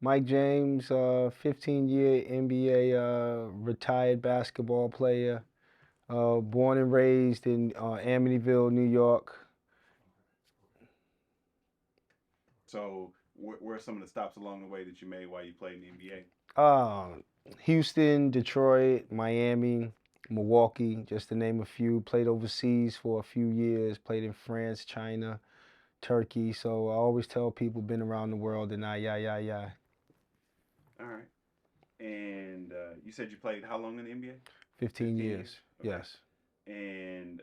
Mike James, 15-year NBA retired basketball player, born and raised in Amityville, New York. So, where are some of the stops along the way that you made while you played in the NBA? Uh, Houston, Detroit, Miami, Milwaukee, just to name a few. Played overseas for a few years, played in France, China, Turkey. So I always tell people been around the world and yeah, yeah, yeah. All right. And you said you played how long in the NBA? 15 15 years. years, Okay. yes. And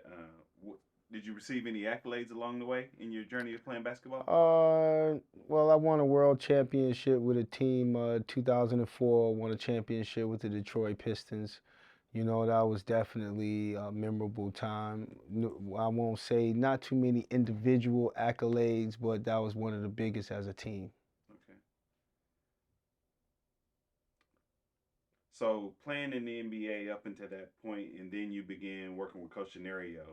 did you receive any accolades along the way in your journey of playing basketball? Uh, well, I won a world championship with a team. 2004, won a championship with the Detroit Pistons. You know, that was definitely a memorable time. I won't say not too many individual accolades, but that was one of the biggest as a team. Okay. So playing in the NBA up until that point, and then you began working with Coach Denario.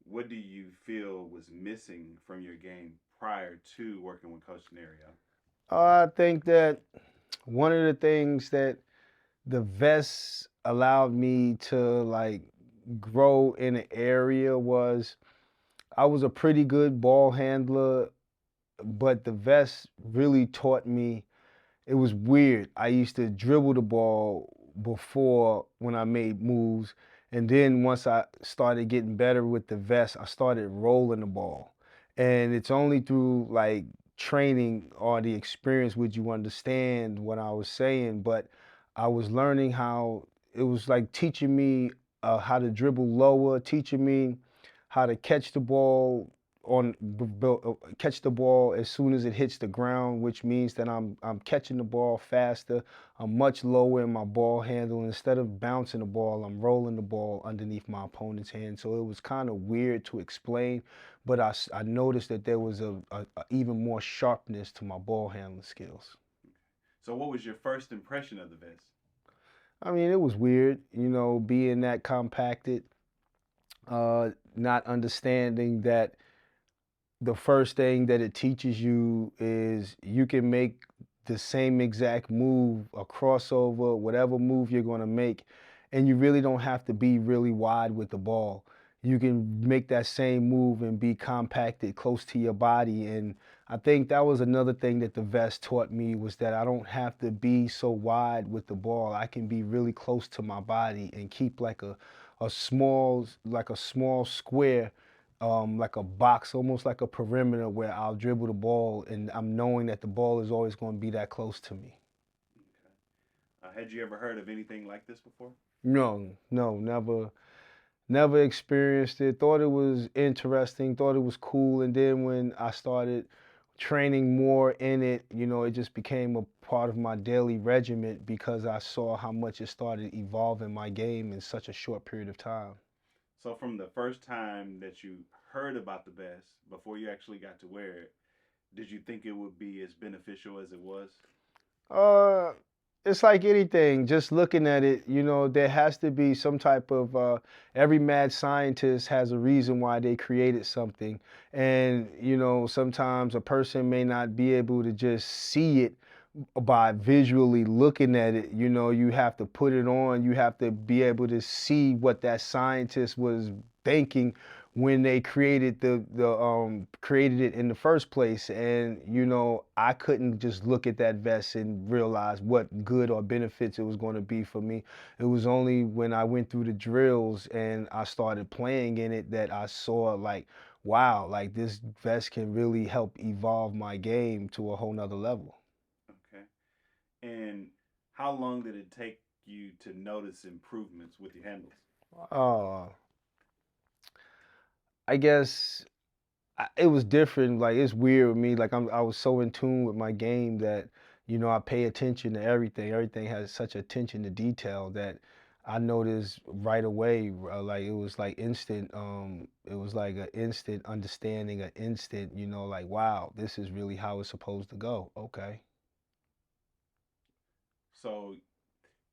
What do you feel was missing from your game prior to working with Coach Denario? I think that one of the things that the vest allowed me to like grow in an area was I was a pretty good ball handler, but the vest really taught me. It was weird. I used to dribble the ball before when I made moves, and then once I started getting better with the vest, I started rolling the ball. And it's only through like training or the experience would you understand what I was saying, but I was learning how it was like teaching me how to dribble lower, teaching me how to catch the ball catch the ball as soon as it hits the ground, which means that I'm catching the ball faster. I'm much lower in my ball handle. Instead of bouncing the ball, I'm rolling the ball underneath my opponent's hand. So it was kind of weird to explain, but I noticed that there was a even more sharpness to my ball handling skills. So what was your first impression of the vest? I mean, it was weird, being that compacted, not understanding that the first thing that it teaches you is you can make the same exact move, a crossover, whatever move you're going to make, and you really don't have to be really wide with the ball. You can make that same move and be compacted close to your body. And I think that was another thing that the vest taught me was that I don't have to be so wide with the ball. I can be really close to my body and keep like a small square, like a box, almost like a perimeter where I'll dribble the ball and I'm knowing that the ball is always going to be that close to me. Okay. Had you ever heard of anything like this before? No, no, never experienced it. Thought it was interesting, thought it was cool, and then when I started training more in it, it just became a part of my daily regimen because I saw how much it started evolving my game in such a short period of time. So from the first time that you heard about the vest before you actually got to wear it, did you think it would be as beneficial as it was? Uh, it's like anything, just looking at it, there has to be some type of, every mad scientist has a reason why they created something. And, sometimes a person may not be able to just see it by visually looking at it. You have to put it on, you have to be able to see what that scientist was thinking when they created it in the first place. And I couldn't just look at that vest and realize what good or benefits it was going to be for me. It was only when I went through the drills and I started playing in it that I saw like, wow, like this vest can really help evolve my game to a whole nother level. Okay. And how long did it take you to notice improvements with your handles? uh I guess it was different. Like it's weird with me. Like I was so in tune with my game that I pay attention to everything. Everything has such attention to detail that I noticed right away. Like it was like instant. It was like an instant understanding, an instant. Like wow, this is really how it's supposed to go. Okay. So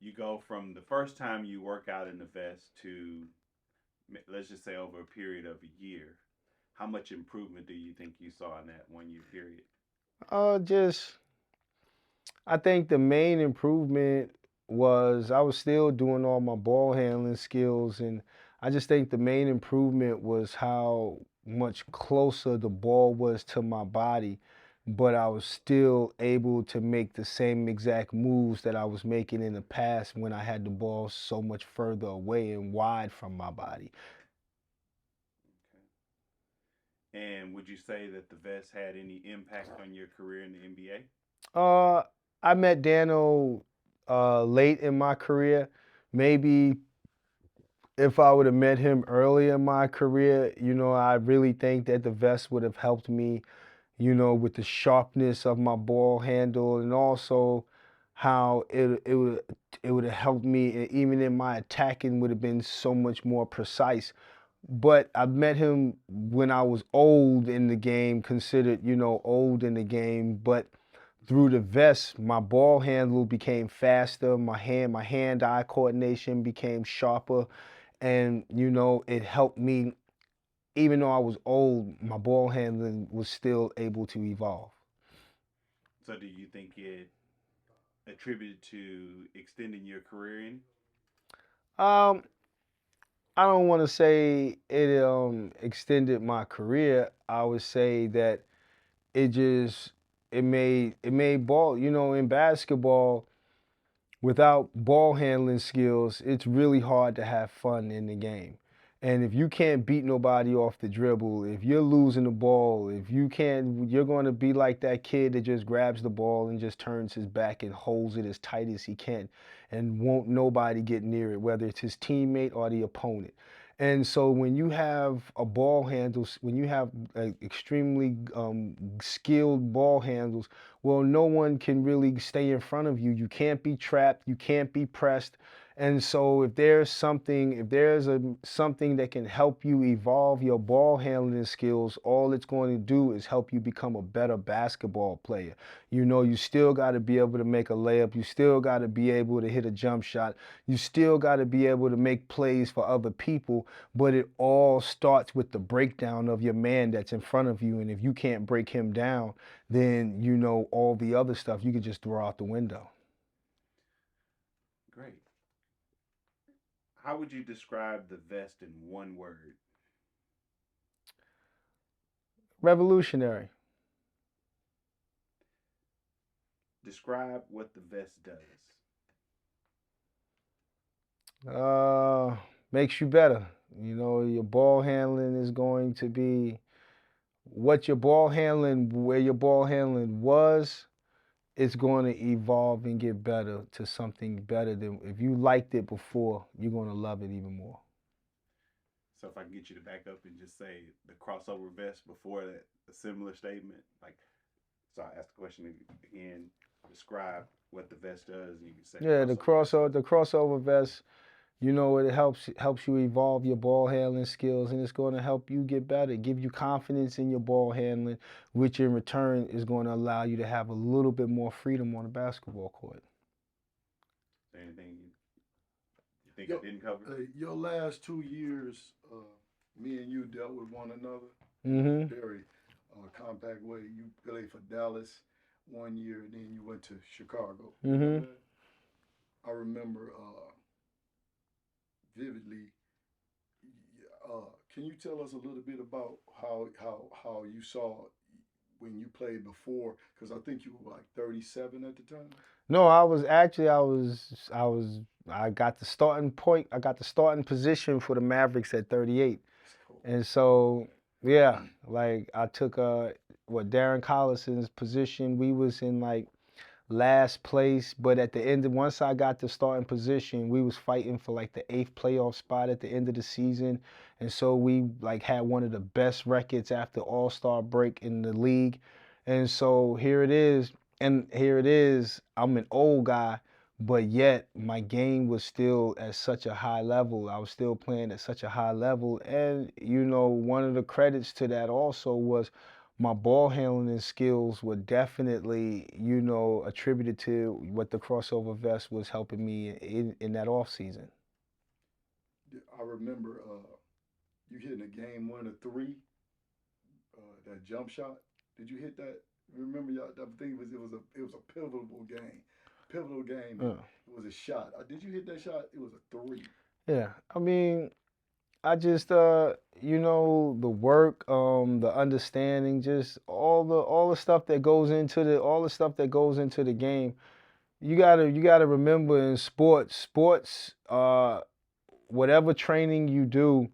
you go from the first time you work out in the vest to, let's just say, over a period of a year. How much improvement do you think you saw in that 1 year period? Just I think the main improvement was I was still doing all my ball handling skills, and I just think the main improvement was how much closer the ball was to my body, but I was still able to make the same exact moves that I was making in the past when I had the ball so much further away and wide from my body. Okay. And would you say that the vest had any impact on your career in the NBA? Uh, I met Dano late in my career. Maybe if I would have met him early in my career, I really think that the vest would have helped me, with the sharpness of my ball handle, and also how it would have helped me even in my attacking would have been so much more precise. But I met him when I was old in the game, considered, old in the game, but through the vest, my ball handle became faster, my hand-eye coordination became sharper, and it helped me. Even though I was old, my ball handling was still able to evolve. So do you think it attributed to extending your career in? um I don't want to say it extended my career. I would say that it just it made ball, in basketball, without ball handling skills, it's really hard to have fun in the game. And if you can't beat nobody off the dribble, if you're losing the ball, if you can't, you're going to be like that kid that just grabs the ball and just turns his back and holds it as tight as he can and won't nobody get near it, whether it's his teammate or the opponent. And so when you have a ball handle, when you have extremely skilled ball handles, well, no one can really stay in front of you. You can't be trapped. You can't be pressed. And so if there's something that can help you evolve your ball handling skills, all it's going to do is help you become a better basketball player. You still got to be able to make a layup. You still got to be able to hit a jump shot. You still got to be able to make plays for other people, but it all starts with the breakdown of your man that's in front of you. And if you can't break him down, then all the other stuff you could just throw out the window. Great. How would you describe the vest in one word? Revolutionary. Describe what the vest does. Uh, Makes you better. Your ball handling is going to be where your ball handling was, it's going to evolve and get better to something better than if you liked it before, you're going to love it even more. So if I can get you to back up and just say the crossover vest before that, a similar statement, like, so I asked the question again. Describe what the vest does, and you can say the Yeah, the crossover vest crossover does. the crossover vest, it helps you evolve your ball handling skills, and it's going to help you get better, give you confidence in your ball handling, which in return is going to allow you to have a little bit more freedom on the basketball court. Is there anything you think I Your, didn't cover? your last 2 years, me and you dealt with one another in Mm-hmm. a very compact way. You played for Dallas 1 year, and then you went to Chicago. You Mm-hmm. remember that? I remember vividly. Can you tell us a little bit about how you saw when you played before? Because I think you were like 37 at the time. No, I got the starting point. I got the starting position for the Mavericks at 38. So, And so, yeah, like I took what Darren Collison's position. We was in like last place, but at the end, once I got the starting position, we was fighting for like the eighth playoff spot at the end of the season, and so we like had one of the best records after All-Star break in the league, and so here it is. I'm an old guy, but yet my game was still at such a high level. I was still playing at such a high level, and one of the credits to that also was my ball handling skills were definitely, attributed to what the crossover vest was helping me in that off season. I remember you hitting a game winner three, that jump shot. Did you hit that? Remember, y'all, I think it was a pivotal game. Pivotal game, and Uh, it was a shot. Did you hit that shot? It was a three. yeah, I mean, I just the work, the understanding, just all the stuff that goes into the game. You gotta remember in sports, whatever training you do,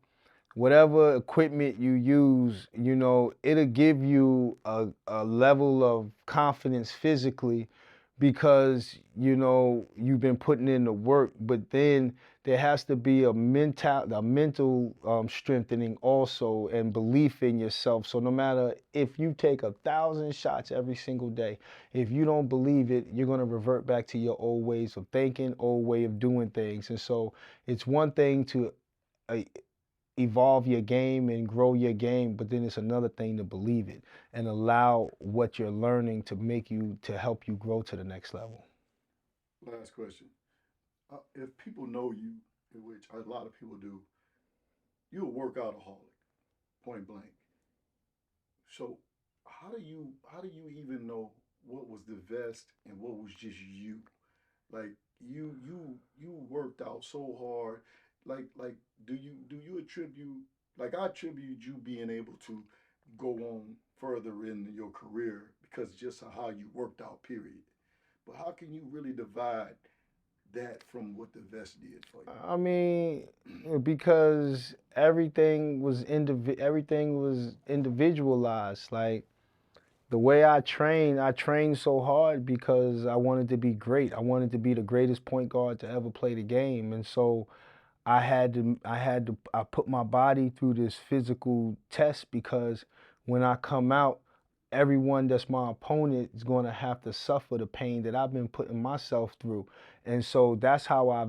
whatever equipment you use, it'll give you a level of confidence physically because, you've been putting in the work, but then there has to be a mental strengthening also and belief in yourself. So no matter if you take 1,000 shots every single day, if you don't believe it, you're going to revert back to your old ways of thinking, old way of doing things. And so it's one thing to uh, evolve your game and grow your game, but then it's another thing to believe it and allow what you're learning to help you grow to the next level. Last question. If people know you, which a lot of people do, you're a workoutaholic, point blank. So how do you even know what was the vest and what was just you? Like you worked out so hard. Like do you attribute, like I attribute you being able to go on further in your career because just how you worked out, period. But how can you really divide that from what the vest did for I mean, because everything was individualized. Like the way I trained so hard because I wanted to be great. I wanted to be the greatest point guard to ever play the game. And so I put my body through this physical test because when I come out, everyone that's my opponent is going to have to suffer the pain that I've been putting myself through. And so that's how I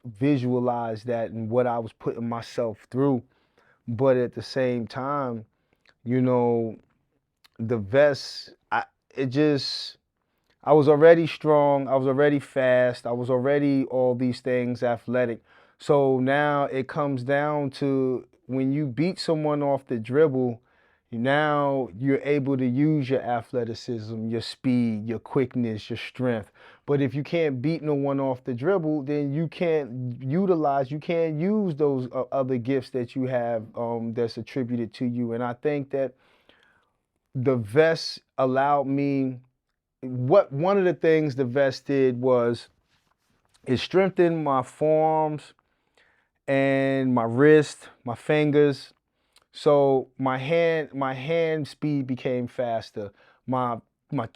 visualized that and what I was putting myself through. But at the same time, you know, the vest, it just I was already strong. I was already fast. I was already all these things athletic. So now it comes down to when you beat someone off the dribble, now you're able to use your athleticism, your speed, your quickness, your strength. But if you can't beat no one off the dribble, then you can't use those other gifts that you have that's attributed to you. And I think that the vest allowed me what one of the things the vest did was it strengthened my forearms and my wrist, my fingers. So my hand speed became faster. My my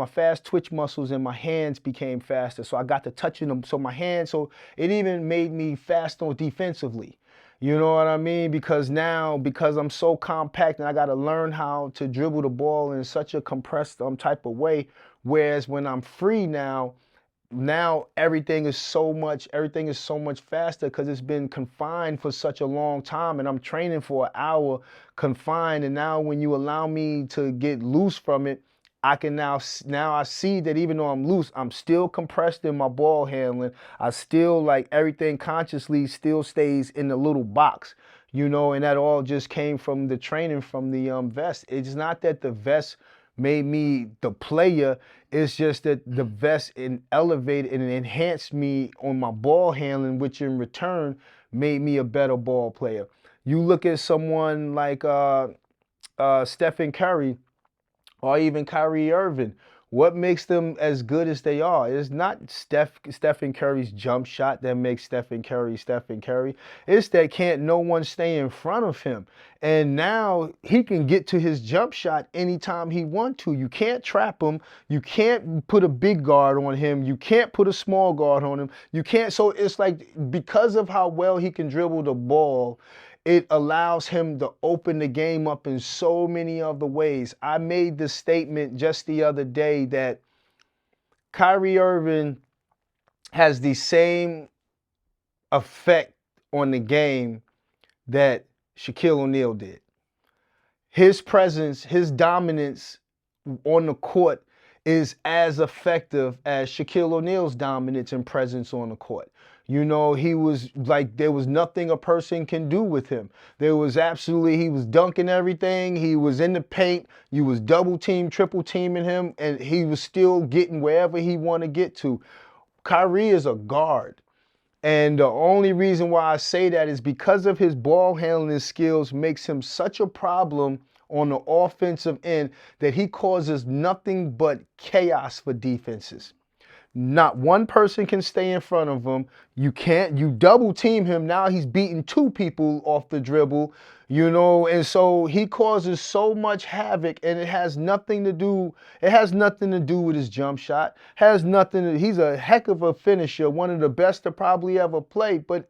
fast twitch muscles in my hands became faster. So I got to touching them. So it even made me fast on defensively. You know what I mean? Because I'm so compact and I got to learn how to dribble the ball in such a compressed type of way. Whereas when I'm free now everything is so much faster because it's been confined for such a long time and I'm training for an hour confined, and now when you allow me to get loose from it, I can now I see that even though I'm loose, I'm still compressed in my ball handling. I still, like, everything consciously still stays in the little box, and that all just came from the training from the vest. It's not that the vest made me the player. It's just that the vest elevated and enhanced me on my ball handling, which in return made me a better ball player. You look at someone like Stephen Curry or even Kyrie Irving. What makes them as good as they are? It's not Stephen Curry's jump shot that makes Stephen Curry Stephen Curry. It's that can't no one stay in front of him. And now he can get to his jump shot anytime he wants to. You can't trap him. You can't put a big guard on him. You can't put a small guard on him. You can't. So it's like, because of how well he can dribble the ball, it allows him to open the game up in so many other ways. I made the statement just the other day that Kyrie Irving has the same effect on the game that Shaquille O'Neal did. His presence, his dominance on the court is as effective as Shaquille O'Neal's dominance and presence on the court. You know, he was like, there was nothing a person can do with him. There was absolutely, he was dunking everything. He was in the paint. You was double team, triple teaming him, and he was still getting wherever he wanted to get to. Kyrie is a guard. And the only reason why I say that is because of his ball handling skills makes him such a problem on the offensive end that he causes nothing but chaos for defenses. Not one person can stay in front of him. You double team him. Now he's beating two people off the dribble, you know, and so he causes so much havoc, and it has nothing to do with his jump shot. He's a heck of a finisher, one of the best to probably ever play, but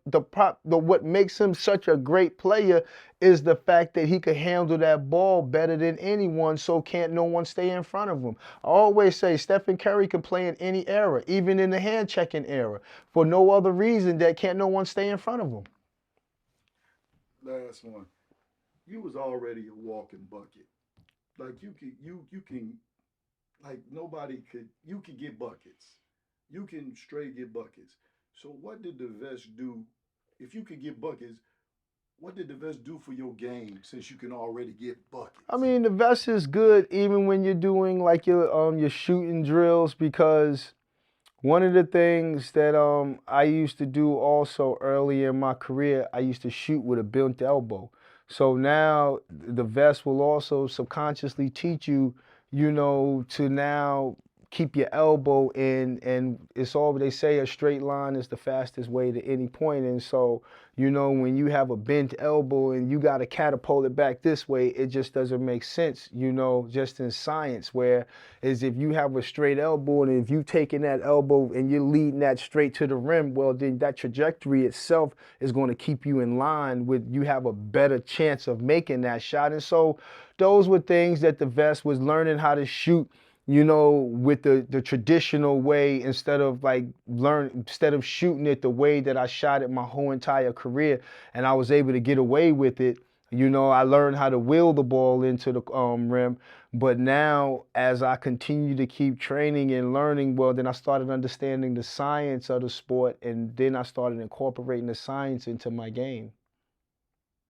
what makes him such a great player is the fact that he could handle that ball better than anyone, so can't no one stay in front of him. I always say Stephen Curry can play in any era, even in the hand checking era, for no other reason that can't no one stay in front of him. Last one. You was already a walking bucket. Like you can like nobody could you can get buckets. You can straight get buckets. So what did the vest do? If you could get buckets, what did the vest do for your game since you can already get buckets? I mean, the vest is good even when you're doing like your shooting drills, because one of the things that I used to do also early in my career, I used to shoot with a bent elbow. So now the vest will also subconsciously teach you, you know, to now keep your elbow in, and it's all they say, a straight line is the fastest way to any point. And so, you know, when you have a bent elbow and you got to catapult it back this way, it just doesn't make sense, you know, just in science, where is if you have a straight elbow and if you taking that elbow and you're leading that straight to the rim, well, then that trajectory itself is going to keep you in line with, you have a better chance of making that shot. And so those were things that the vest was learning how to shoot, you know, with the traditional way, instead of shooting it the way that I shot it my whole entire career, and I was able to get away with it. You know, I learned how to wheel the ball into the rim. But now, as I continue to keep training and learning, well, then I started understanding the science of the sport, and then I started incorporating the science into my game.